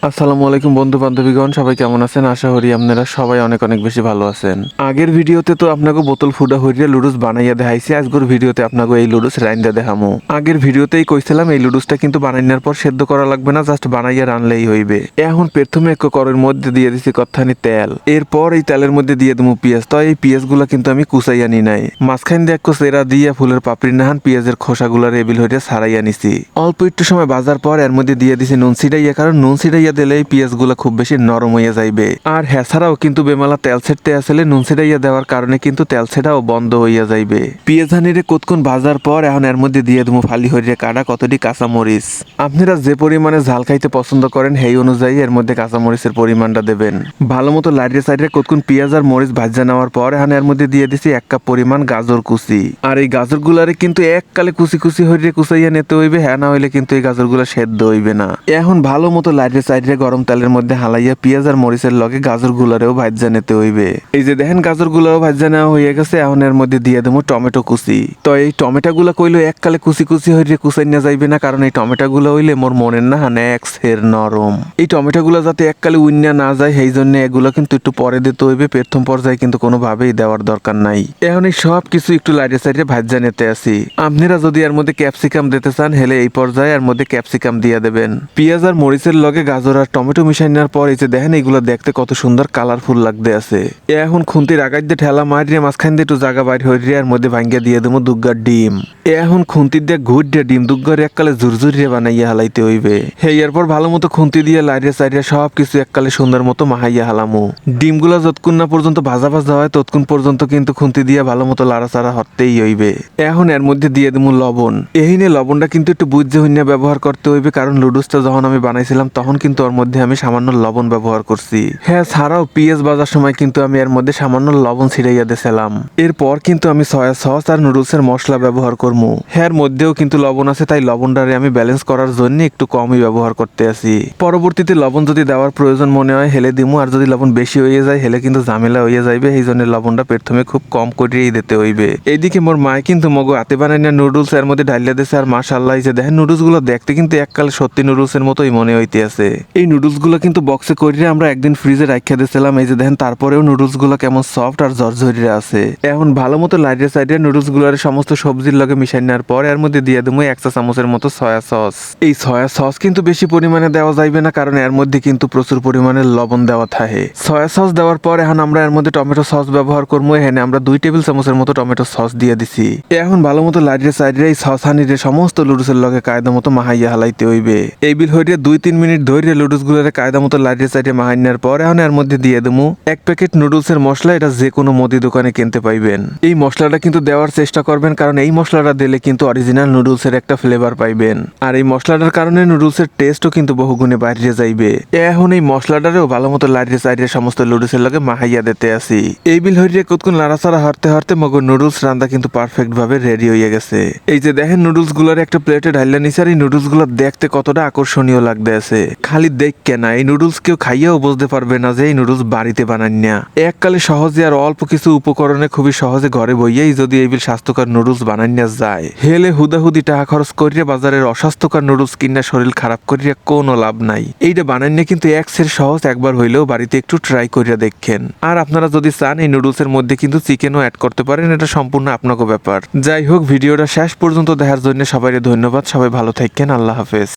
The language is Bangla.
আসসালামু আলাইকুম বন্ধু বান্ধবীগণ, সবাই কেমন আছেন? আশা করি আপনারা সবাই অনেক অনেক বেশি ভালো আছেন। আগের ভিডিওতে তো আপনাকে বোতল ফুডা হইয়া লুডুস বানাইয়া দেখাইছি। আজকের ভিডিওতে আপনাকে এই লুডুস রাইন্দা দেখামু। আগের ভিডিওতেই কইছিলাম এই লুডুসটা কিন্তু বানাইনার পর সেদ্ধ করা লাগবে না, জাস্ট বানাইয়া রানলেই হইবে। এখন প্রথমে এক করের মধ্যে দিয়ে দিছি কত্থানি তেল, এরপর এই তেলের মধ্যে দিয়ে দেবো পেঁয়াজ। তো এই পেঁয়াজগুলো কিন্তু আমি কুচাইয়া নি নাই, মাঝখান দিয়ে এক চেরা দিয়া ফুলের পাপড়ি নাহান পেঁয়াজের খোসাগুলা রেবিল হইয়া ছাড়াইয়া নিছি। অল্প একটু সময় বাজার পর এর মধ্যে দিয়ে দিছি নুন ছিটাইয়া, কারণ নুন ছিটাইয়া দিলে এই পেঁয়াজগুলো খুব বেশি নরম হইয়া যাইবে। আর হ্যাঁ ছাড়াও কিন্তু বেমালা তেল ছেড়তে আসলে নুন ছিটাইয়া দেওয়ার কারণে কিন্তু তেল ছেড়াও বন্ধ হইয়া যাইবে। পেঁয়াজ হানিরে কতক্ষণ ভাজার পর এখন এর মধ্যে দিয়ে দেবো ফালি হইয়া কাটা কতটি কাঁচামরিচ। আপনারা যে পরিমাণে ঝাল খাইতে পছন্দ করেন সেই অনুযায়ী এর মধ্যে কাঁচামরিচের পরিমাণটা দেবেন। ভালো মতো লাইটে সাইডে কতক্ষণ পেঁয়াজ আর মরিচ ভাজা নেওয়ার পর এখন এর মধ্যে দিয়ে দিছি 1 কাপ পরিমাণ গাজর কুচি। আর এই গাজরগুলারে কিন্তু এককালে কুচি কুচি হইয়া কুচাইয়া নিতে হইবে, হ্যাঁ না হইলে কিন্তু এই গাজরগুলা সেদ্ধ হইবে না। এখন ভালো মতো লাইটে সাইডে গরম তেলের মধ্যে হালাইয়া পেঁয়াজ আর মরিচের লগে গাজরগুলারেও ভাজা নিতে হইবে। এই যে দেখেন গাজরগুলাও ভাজা নেওয়া হয়ে গেছে। এখন এর মধ্যে দিয়ে দেবো টমেটো কুচি। তো এই টমেটোগুলা কইলো এককালে কুচি কুচি হইয়া কুচাই না যাইবে না, কারণ এই টমেটোগুলো হইলে মোর মনের না এক সের নরম। এই টমেটোগুলো যাতে এককালে উইন্না না যায় সেই জন্য এগুলো কিন্তু একটু পরে দিতে হইবে, প্রথম পর্যায়ে কিন্তু কোনোভাবেই দেওয়ার দরকার নাই। এখন এই সব কিছু একটু লাইটে সাইডে ভাজা নিতে আসি। আপনারা যদি এর মধ্যে ক্যাপসিকাম দিতে চান হেলে এই পর্যায়ে এর মধ্যে ক্যাপসিকাম দিয়ে দেবেন। পেঁয়াজ আর মরিচের লগে গাজর আর টমেটো মিশাই নেওয়ার পর এই যে দেখেন এগুলো দেখতে কত সুন্দর কালারফুল লাগতে আছে। এখন খুন্তির আগার দিয়ে ঠেলা মারিয়ে মাঝখান দিয়ে একটু জায়গা বাইর হইয়া এর মধ্যে ভাঙ্গিয়া দিয়ে দেবো দুগ্গার ডিম। এখন খুন্তির দিয়ে ঘুর দিয়ে ডিম দুগ্গার এককালে ঝুরঝুরিয়ে বানাইয়া হালাইতে হইবে। হেই এরপর ভালো মতো খুন্তি দিয়ে লাইরে সাইডে সব কিছু এককালে সুন্দর মতো মাহাইয়া হালামু। ডিমগুলা যতক্ষণ না পর্যন্ত ভাজা ভাজা হয় ততক্ষণ পর্যন্ত কিন্তু খুন্তি দিয়ে ভালো মতো লাড়াচাড়া হতেই হইবে। এখন এর মধ্যে দিয়ে দেবো লবণ। এহিনে লবণটা কিন্তু একটু বুঝে হইনা ব্যবহার করতে হইবে, কারণ লুডুসটা যখন আমি বানাইছিলাম তখন কিন্তু ওর মধ্যে আমি সামান্য লবণ ব্যবহার করছি। হ্যাঁ ছাড়াও পেঁয়াজ ভাজার সময় কিন্তু আমি এর মধ্যে সামান্য লবণ ছিটাইয়া দিয়েছিলাম। এরপর কিন্তু আমি সয়া সস আর নুডলসের মশলা ব্যবহার করবো। হ্যাঁ মধ্যেও কিন্তু লবণ আছে, তাই লবণটারে আমি ব্যালেন্স করার জন্য একটু কমই ব্যবহার করতে আছি। পরবর্তীতে লবণ যদি দেওয়ার প্রয়োজন মনে হয় হেলে দিমু, আর যদি লবণ বেশি হয়ে যায় হেলে কিন্তু ঝামেলা হয়ে যাইবে। এই জন্য লবণটা প্রথমে খুব কম করেই দিতে হইবে। এইদিকে মোর মায় কিন্তু মগো হাতে বানাই না নুডলস এর মধ্যে ঢালিয়া দিয়েছে। আর মাশাআল্লাহ যে দেখেন নুডলস গুলো দেখতে কিন্তু এককালে সত্যি নুডলসের মতোই মনে হইতে আছে। এই নুডলস গুলো কিন্তু বক্সে করিয়ে আমরা একদিন ফ্রিজে রাখিয়া দিয়েছিলাম। এই যে দেখেন তারপরেও নুডলস গুলো কেমন সফট আর ঝরঝরিয়ে আছে। এখন ভালো মতো লাইটে সাইডে নুডলস গুলোর সমস্ত সবজির লগে মিশাই নেওয়ার পর এর মধ্যে দিয়ে দেবো 1 চা চামচের মতো সয়া সস। এই সয়া সস কিন্তু বেশি পরিমাণে দেওয়া যাইবে না, কারণ এর মধ্যে কিন্তু প্রচুর পরিমাণে লবণ দেওয়া থাকে। সয়া সস দেওয়ার পর এখন আমরা এর মধ্যে টমেটো সস ব্যবহার করবো। এখানে আমরা 2 টেবিল চামচের মতো টমেটো সস দিয়ে দিছি। এখন ভালো মতো লাইটে সাইডে এই সস হানিরে সমস্ত লুডুসের লগে কায়দা মতো মাহাইয়া হালাইতে হইবে। এই বিল হইয়া 2-3 মিনিট ধরে লুডুস গুলোরে কায়দা মতো লাইটে সাইডে মাহাই নেওয়ার পর এখন এর মধ্যে দিয়ে দেবো 1 প্যাকেট নুডলসের মশলা। এটা যে কোনো মুদি দোকানে কিনতে পাইবেন। এই মশলাটা কিন্তু দেওয়ার চেষ্টা করবেন, কারণ এই মশলাটা দিলে কিন্তু অরিজিনাল নুডলসের একটা ফ্লেভার পাইবেন। আর এই মশলাটার কারণে নুডলসের টেস্টও কিন্তু বহুগুণে বাইরে যাইবে। এখন এই মশলাটারেও ভালো মতো লাইটে সাইডে সমস্ত লুডুসের লগে মাহাইয়া দিতে আসি। এই বিল হইয়া কতক্ষণ লাড়াচাড়া হারতে হারতে মগর নুডলস রান্না কিন্তু পারফেক্ট ভাবে রেডি হয়ে গেছে। এই যে দেখেন নুডলস গুলার একটা প্লেটে ঢাইলা নিছে। আর এই নুডলস গুলো দেখতে কতটা আকর্ষণীয় লাগতে আছে। খালি দেখকে না, এই নুডলস কেউ খাইয়াও বুঝতে পারবে না যে এই নুডলস বাড়িতে বানান না। এককালে সহজে আর অল্প কিছু উপকরণে খুবই সহজে ঘরে বইয়েই যদি এই বিল স্বাস্থ্যকর নুডলস বানান না যায়, হেলে হুদাহুদি টাকা খরচ করিয়া বাজারের অস্বাস্থ্যকর নুডলস কিনা শরীর খারাপ করিয়া কোনো লাভ নাই। এইটা বানান কিন্তু এক্সের সহজ, একবার হইলেও বাড়িতে একটু ট্রাই করিয়া দেখেন। আর আপনারা যদি চান এই নুডলসের মধ্যে কিন্তু চিকেনও অ্যাড করতে পারেন, এটা সম্পূর্ণ আপনাকে ব্যাপার। যাই হোক ভিডিওটা শেষ পর্যন্ত দেখার জন্য সবাই ধন্যবাদ। সবাই ভালো থাকেন, আল্লাহ হাফেজ।